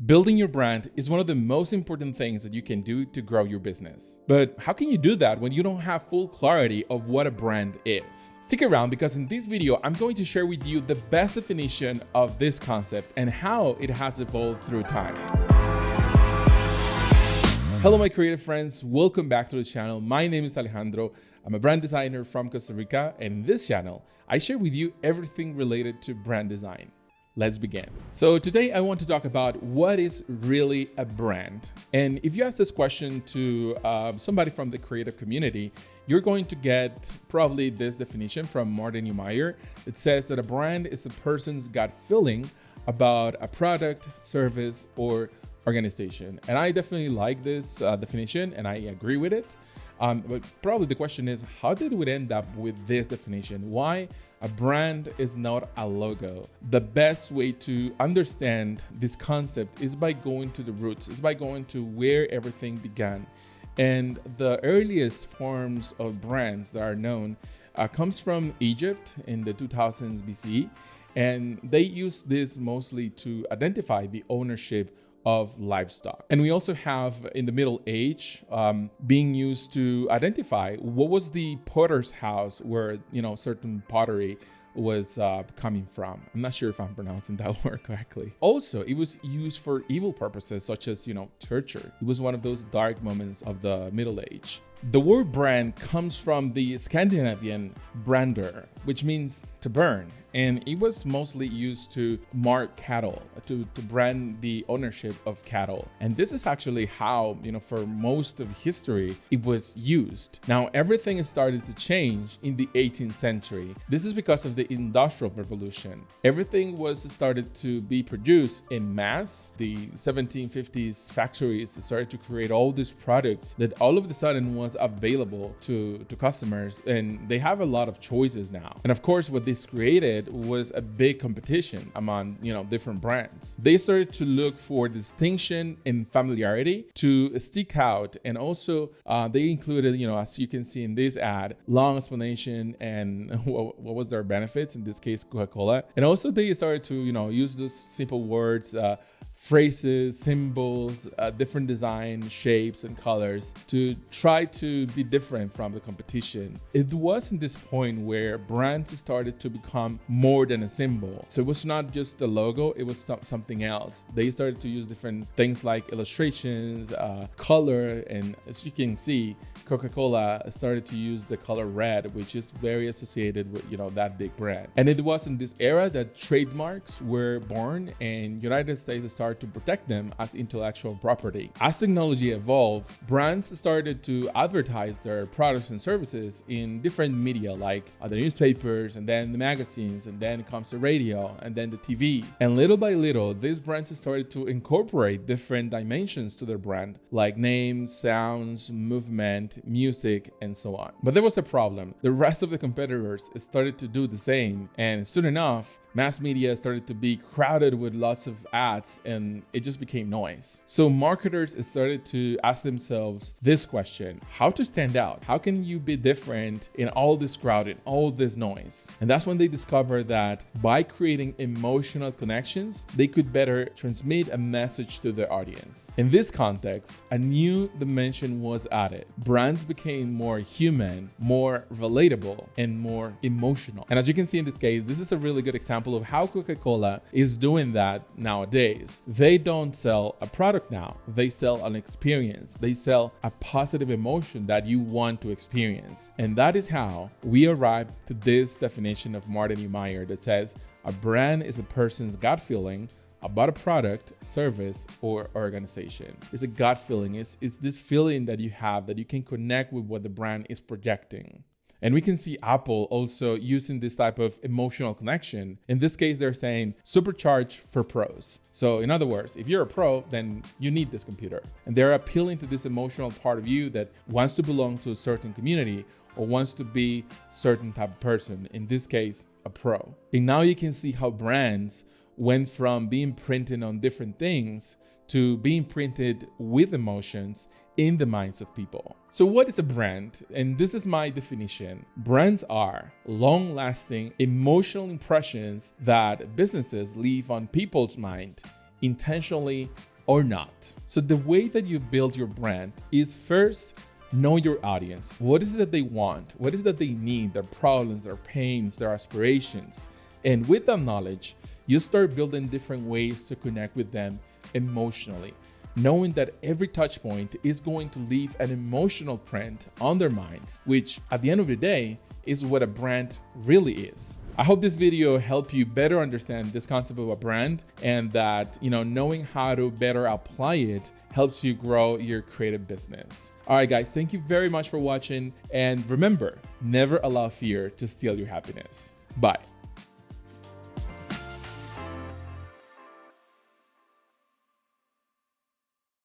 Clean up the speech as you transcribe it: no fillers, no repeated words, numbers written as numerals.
Building your brand is one of the most important things that you can do to grow your business. But how can you do that when you don't have full clarity of what a brand is? Stick around because in this video, I'm going to share with you the best definition of this concept and how it has evolved through time. Hello, my creative friends. Welcome back to the channel. My name is Alejandro. I'm a brand designer from Costa Rica, and in this channel, I share with you everything related to brand design. Let's begin. So today I want to talk about what is really a brand. And if you ask this question to somebody from the creative community, you're going to get probably this definition from Martin Neumeyer. It says that a brand is a person's gut feeling about a product, service, or organization. And I definitely like this definition and I agree with it. But probably the question is, how did we end up with this definition? Why a brand is not a logo? The best way to understand this concept is by going to the roots, is by going to where everything began. And the earliest forms of brands that are known comes from Egypt in the 2000s BCE. And they used this mostly to identify the ownership of livestock. And we also have in the Middle Age being used to identify what was the potter's house where, certain pottery was coming from. I'm not sure if I'm pronouncing that word correctly. Also, it was used for evil purposes such as, torture. It was one of those dark moments of the Middle Age. The word brand comes from the Scandinavian brander, which means to burn. And it was mostly used to mark cattle, to brand the ownership of cattle. And this is actually how, for most of history, it was used. Now, everything started to change in the 18th century. This is because of the Industrial Revolution. Everything was started to be produced in mass. The 1750s factories started to create all these products that all of a sudden was available to customers. And they have a lot of choices now. And of course, what this created was a big competition among different brands. They started to look for distinction and familiarity to stick out, and also they included as you can see in this ad, long explanation and what was their benefits, in this case Coca-Cola. And also they started to use those simple words, phrases, symbols, different design shapes and colors to try to be different from the competition. It was in this point where brands started to become more than a symbol. So it was not just the logo, it was something else. They started to use different things like illustrations, color, and as you can see, Coca-Cola started to use the color red, which is very associated with that big brand. And it was in this era that trademarks were born, and United States started to protect them as intellectual property. As technology evolved, brands started to advertise their products and services in different media, like the newspapers, and then the magazines, and then comes the radio, and then the TV. And little by little, these brands started to incorporate different dimensions to their brand, like names, sounds, movement, music, and so on. But there was a problem. The rest of the competitors started to do the same, and soon enough, mass media started to be crowded with lots of ads, and it just became noise. So marketers started to ask themselves this question: how to stand out? How can you be different in all this crowd, in all this noise? And that's when they discovered that by creating emotional connections, they could better transmit a message to their audience. In this context, a new dimension was added. Brands became more human, more relatable, and more emotional. And as you can see in this case, this is a really good example of how Coca-Cola is doing that nowadays. They don't sell a product now, they sell an experience. They sell a positive emotion that you want to experience. And that is how we arrived to this definition of Martin Neumeyer that says a brand is a person's gut feeling about a product, service, or organization. It's a gut feeling. It's this feeling that you have that you can connect with what the brand is projecting. And we can see Apple also using this type of emotional connection. In this case, they're saying supercharge for pros. So in other words, if you're a pro, then you need this computer. And they're appealing to this emotional part of you that wants to belong to a certain community or wants to be a certain type of person. In this case, a pro. And now you can see how brands went from being printed on different things to being printed with emotions in the minds of people. So what is a brand? And this is my definition. Brands are long-lasting emotional impressions that businesses leave on people's mind, intentionally or not. So the way that you build your brand is first, know your audience. What is it that they want? What is it that they need? Their problems, their pains, their aspirations. And with that knowledge, you start building different ways to connect with them emotionally, knowing that every touch point is going to leave an emotional print on their minds, which at the end of the day is what a brand really is. I hope this video helped you better understand this concept of a brand, and that, knowing how to better apply it helps you grow your creative business. All right, guys, thank you very much for watching. And remember, never allow fear to steal your happiness. Bye.